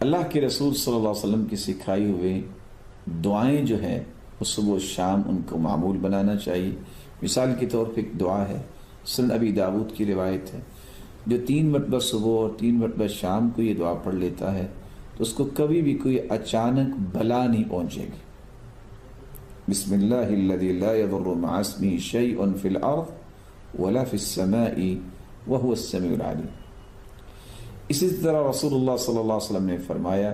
اللہ کے رسول صلی اللہ علیہ وسلم کی سکھائی ہوئے دعائیں جو ہے وہ صبح و شام ان کو معمول بنانا چاہیے۔ مثال کے طور پہ ایک دعا ہے، سنن ابی داود کی روایت ہے، جو 3 مرتبہ صبح اور 3 مرتبہ شام کو یہ دعا پڑھ لیتا ہے تو اس کو کبھی بھی کوئی اچانک بلا نہیں پہنچے گی۔ بسم اللہ الذی لا یضر مع اسمہ شیء فی الارض ولا فی السماء وهو السمیع العلیم۔ اسی طرح رسول اللہ صلی اللہ علیہ وسلم نے فرمایا،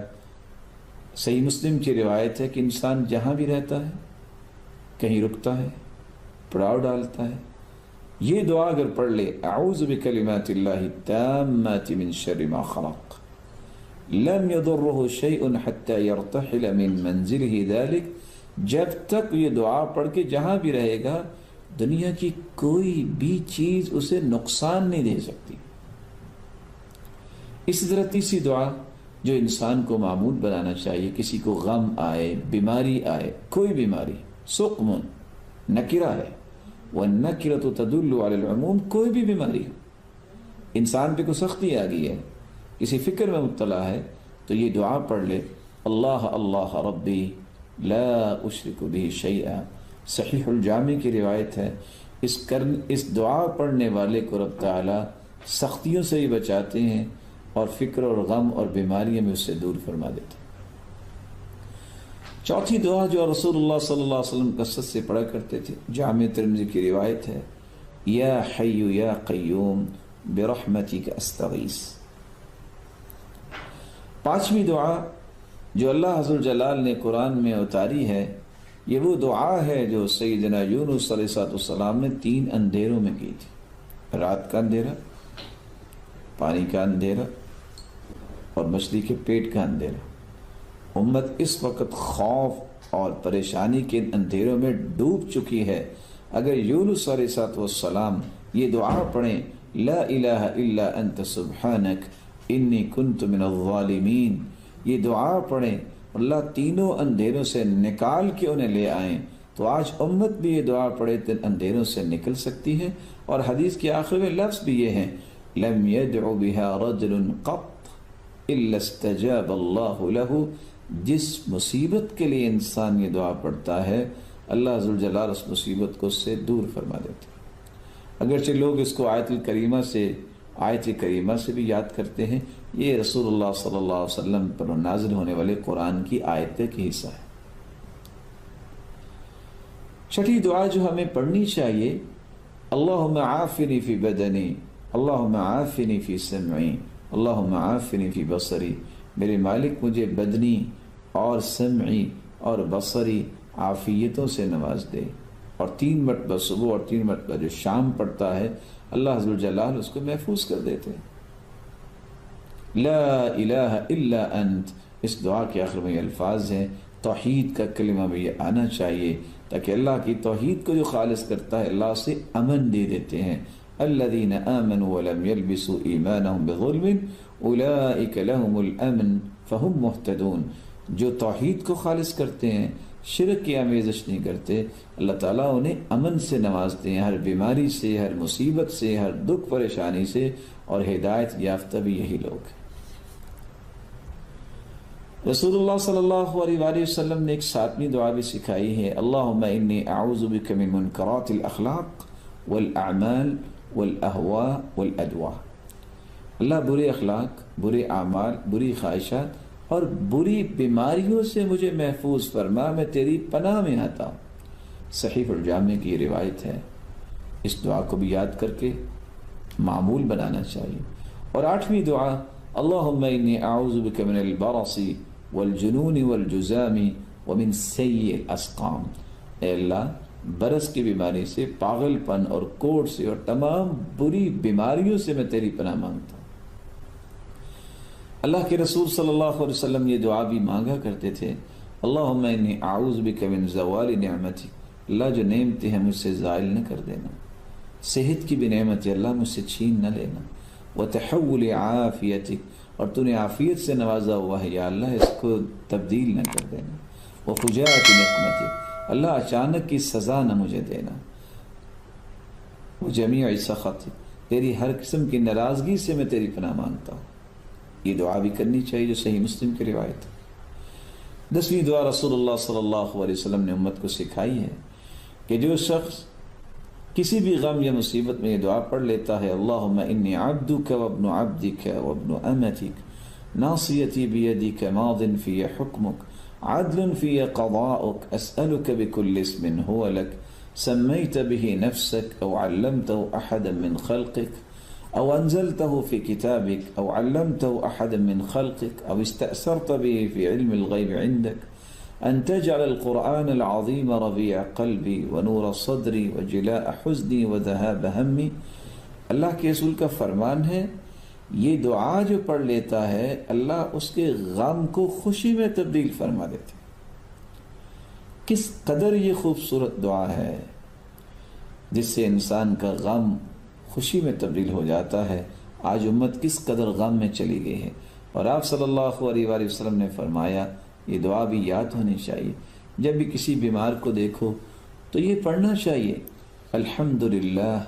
صحیح مسلم کی روایت ہے کہ انسان جہاں بھی رہتا ہے، کہیں رکتا ہے، پڑاؤ ڈالتا ہے، یہ دعا اگر پڑھ لے، اعوذ بکلمات اللہ التامات من شر ما خلق لم يضره شیء حتى يرتحل من منزله ذلك، جب تک یہ دعا پڑھ کے جہاں بھی رہے گا دنیا کی کوئی بھی چیز اسے نقصان نہیں دے سکتی۔ اسی طرح تیسری دعا جو انسان کو معمول بنانا چاہیے، کسی کو غم آئے، بیماری آئے، کوئی بیماری، سقم نکرہ ہے، وَالنَّكِرَةُ تَدُلُّ عَلَى الْعُمُومِ، کوئی بھی بیماری ہو، انسان پہ کوئی سختی آ گئی ہے، کسی فکر میں مبتلا ہے، تو یہ دعا پڑھ لے، اللہ اللہ ربی لا اشرک بہ شیئا۔ صحیح الجامع کی روایت ہے، اس دعا پڑھنے والے کو رب تعالی سختیوں سے ہی بچاتے ہیں اور فکر اور غم اور بیماریوں میں اس سے دور فرما دیتے ہیں۔ چوتھی دعا جو رسول اللہ صلی اللہ علیہ وسلم کثرت سے پڑھا کرتے تھے، جامع ترمذی کی روایت ہے، یا حی یا قیوم برحمتک استغیث۔ پانچویں دعا جو اللہ عز و جلال نے قرآن میں اتاری ہے، یہ وہ دعا ہے جو سیدنا یونس علیہ السلام نے 3 اندھیروں میں کی تھی، رات کا اندھیرا، پانی کا اندھیرا اور مچھلی کے پیٹ کا اندھیرا۔ امت اس وقت خوف اور پریشانی کے اندھیروں میں ڈوب چکی ہے، اگر یونس علیہ السلام یہ دعا پڑھیں، لا الہ الا انت سبحانک انی کنت من الظالمین، یہ دعا پڑھیں، اللہ تینوں اندھیروں سے نکال کے انہیں لے آئیں، تو آج امت بھی یہ دعا پڑھے تو اندھیروں سے نکل سکتی ہے۔ اور حدیث کے آخر میں لفظ بھی یہ ہیں، لم يدع بها رجل قط الا استجاب اللہ له، جس مصیبت کے لیے انسان یہ دعا پڑھتا ہے اللہ عز و جلال اس مصیبت کو اس سے دور فرما دیتے ہیں۔ اگرچہ لوگ اس کو آیت کریمہ سے بھی یاد کرتے ہیں، یہ رسول اللہ صلی اللہ علیہ وسلم پر نازل ہونے والے قرآن کی آیت کا حصہ ہے۔ چھٹی دعا جو ہمیں پڑھنی چاہیے، اللہم عافنی فی بدنی، اللہم عافنی فی سمعی، اللہم عافنی فی بصری، میرے مالک مجھے بدنی اور سمعی اور بصری عافیتوں سے نواز دے۔ اور 3 مرتبہ صبح اور 3 مرتبہ جو شام پڑھتا ہے اللہ عز و جلال اس کو محفوظ کر دیتے ہیں۔ لا الہ الا انت، اس دعا کے آخر میں یہ الفاظ ہیں، توحید کا کلمہ بھی یہ آنا چاہیے تاکہ اللہ کی توحید کو جو خالص کرتا ہے اللہ اسے امن دے دیتے ہیں۔ الذین آمنوا ولم یلبسوا ایمانهم بظلم اولئک لهم الامن فهم مہتدون، جو توحید کو خالص کرتے ہیں، شرک کی آمیزش نہیں کرتے، اللہ تعالیٰ انہیں امن سے نوازتے ہیں، ہر بیماری سے، ہر مصیبت سے، ہر دکھ پریشانی سے، اور ہدایت یافتہ بھی یہی لوگ ہیں۔ رسول اللہ صلی اللہ علیہ وآلہ وسلم نے ایک 7ویں دعا بھی سکھائی ہے، اللہم انی اعوذ بک من منکرات الاخلاق والاعمال والاہواء والادواء، اللہ برے اخلاق، برے اعمال، بری خواہشات اور بری بیماریوں سے مجھے محفوظ فرما، میں تیری پناہ میں آتا ہوں۔ صحیح الجامع کی روایت ہے، اس دعا کو بھی یاد کر کے معمول بنانا چاہیے۔ اور 8ویں دعا، اللہم انی اعوذ بک من البرص والجنون والجزام ومن سیء الاسقام، اے اللہ برس کی بیماری سے، پاگل پن اور کوڑ سے اور تمام بری بیماریوں سے میں تیری پناہ مانگتا ہوں۔ اللہ کے رسول صلی اللہ علیہ وسلم یہ دعا بھی مانگا کرتے تھے، اللہم انی اعوذ بک من زوال نعمتک، اللہ جو نعمتیں ہیں مجھ سے زائل نہ کر دینا، صحت کی بھی نعمت اللہ مجھ سے چھین نہ لینا، وتحول عافیتک، اور تو نے عافیت سے نوازا ہوا ہے یا اللہ اس کو تبدیل نہ کر دینا، وفجاءت نقمتک، اللہ اچانک کی سزا نہ مجھے دینا، وجمیع سخطک، تیری ہر قسم کی ناراضگی سے میں تیری پناہ مانگتا ہوں۔ یہ دعا بھی کرنی چاہیے جو صحیح مسلم کی روایت ہے۔ 10ویں دعا رسول اللہ صلی اللہ علیہ وسلم نے امت کو سکھائی ہے کہ جو شخص کسی بھی غم یا مصیبت میں یہ دعا پڑھ لیتا ہے، اللہم انی عبدک وابن عبدک وابن امتک ناصیتی بیدک ماض فی حکمک عدل فی قضاؤک اسألک بکل اسم هو لک سمیت به نفسک او علمته احدا من خلقک او انزلته في كتابك او علمته احدا من خلقك او استأثرت به في علم الغيب عندك ان تجعل القرآن العظيم ربيع قلبي ونور صدري وجلاء حزني وذهاب همي۔ اللہ کے رسول کا فرمان ہے یہ دعا جو پڑھ لیتا ہے اللہ اس کے غم کو خوشی میں تبدیل فرما دیتے۔ کس قدر یہ خوبصورت دعا ہے جس سے انسان کا غم خوشی میں تبدیل ہو جاتا ہے۔ آج امت کس قدر غم میں چلی گئی ہے، اور آپ صلی اللہ علیہ وآلہ وسلم نے فرمایا یہ دعا بھی یاد ہونی چاہیے۔ جب بھی کسی بیمار کو دیکھو تو یہ پڑھنا چاہیے، الحمدللہ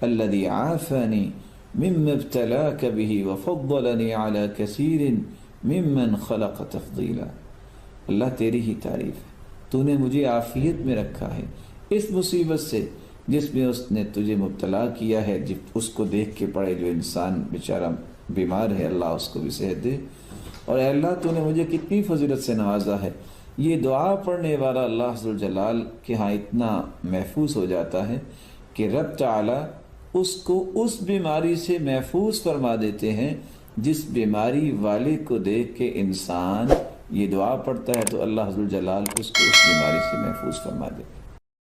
الذی عافانی مما ابتلاک به وفضلنی علی کثیر ممن خلق تفضیلا۔ اللہ تیری ہی تعریف ہے، تو نے مجھے عافیت میں رکھا ہے اس مصیبت سے جس میں اس نے تجھے مبتلا کیا ہے۔ جب اس کو دیکھ کے پڑھے جو انسان بیچارہ بیمار ہے، اللہ اس کو بھی صحت دے، اور اے اللہ تو نے مجھے کتنی فضیلت سے نوازا ہے۔ یہ دعا پڑھنے والا اللہ ذو الجلال کے ہاں اتنا محفوظ ہو جاتا ہے کہ رب تعالی اس کو اس بیماری سے محفوظ فرما دیتے ہیں جس بیماری والے کو دیکھ کے انسان یہ دعا پڑھتا ہے تو اللہ ذو الجلال اس کو اس بیماری سے محفوظ فرما دیتے ہیں۔